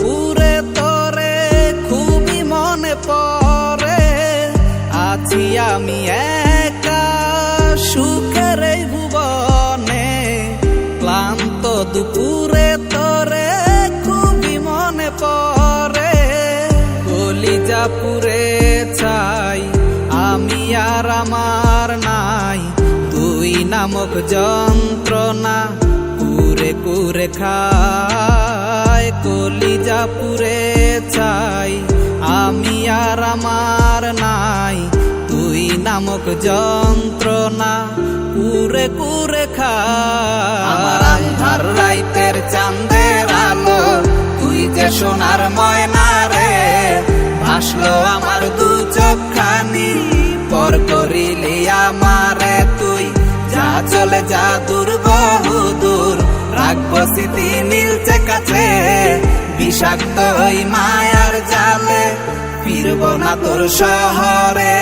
দুপুরে তোরে খুবই মনে পড়ে। আছি আমি একা সুখের এই ভুবনে, ক্লান্ত দুপুরে তোরে খুবই মনে পড়ে। কলিজা পুরে চাই আমি আর আমার নাই, তুই নামক যন্ত্রণা কুরে কুরে খায়। কলিজা পুরে চাই আমি আর আমার নাই, তুই নামক যন্ত্রণা কুরে কুরে খায়। আমার আন্ধার রাইতের চাঁদের আলো তুই যে সোনার ময়না রে, ভাসলো আমার দু চোখখানি পর করিলি আমারে তুই। যা চলে যা দূর বহু দূর, রাখবো স্মৃতি নীলচে কাছে। বিষাক্ত ওই মায়ার জালে ফিরব না তোর শহরে।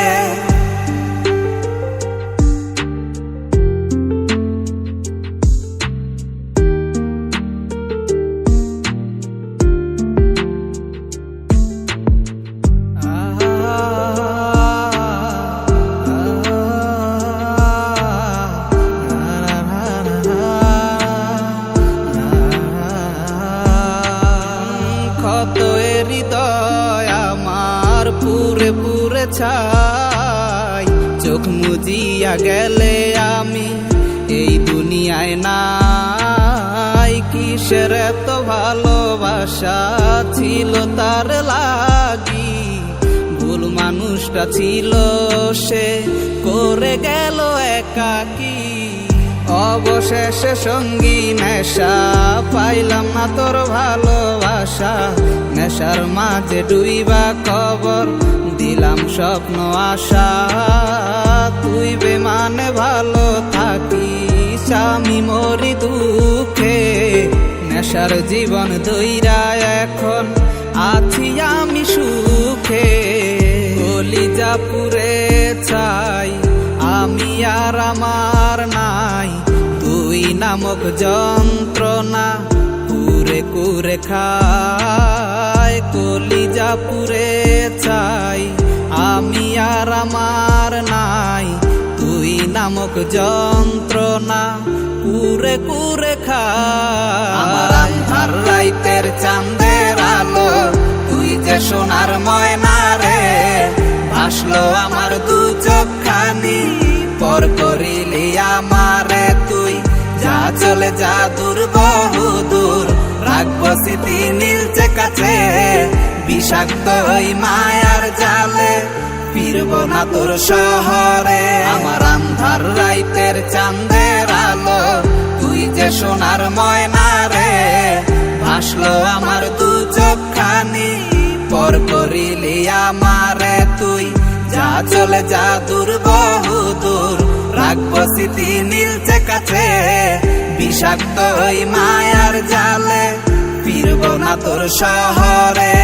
হৃদয় আমার পুরে পুরে ছাই, চোখ মুজিয়া গেলে আমি এই দুনিয়ায় নাই। কিসের এত ভালোবাসা ছিল তার লাগি, ভুল মানুষটা ছিল সে করে গেল একাকী। অবশেষে সঙ্গী নেশা পাইলাম না তোর ভালোবাসা, নেশার মাঝে ডুইবা কবর দিলাম স্বপ্ন আশা। তুই বেমানে ভালো থাকিস আমি মরি দুঃখে, নেশার জীবন দইরা এখন আছি আমি সুখে। কলিজা পুরে চাই আমি আর আমার নাই, তুই নামক যন্ত্রণা কুরে কুরে খায়। কলিজা পুরে চাই আমি আর আমার নাই, তুই নামক যন্ত্রণা কুরে কুরে খায়। আমার আন্ধার রাইতের চাঁদের আলো তুই যে সোনার ময়না রে, ভাসলো আমার দু চোখখানি পর করিলি আমারে তুই। যা চলে যা দূর বহু দূর, রাখবো স্মৃতি নীলচে কাছে। বিষাক্ত ওই মায়ার জালে ফিরব না তোর শহরে। আমার আন্ধার রাইতের চাঁদের আলো তুই যে সোনার ময়না রে, ভাসলো আমার দু চোখখানি পর করিলি আমারে তুই। যা চলে যা দূর বহু দূর, রাখবো স্মৃতি নীলচে কাছে। বিষাক্ত ওই মায়ার জালে ফিরব না তোর শহরে।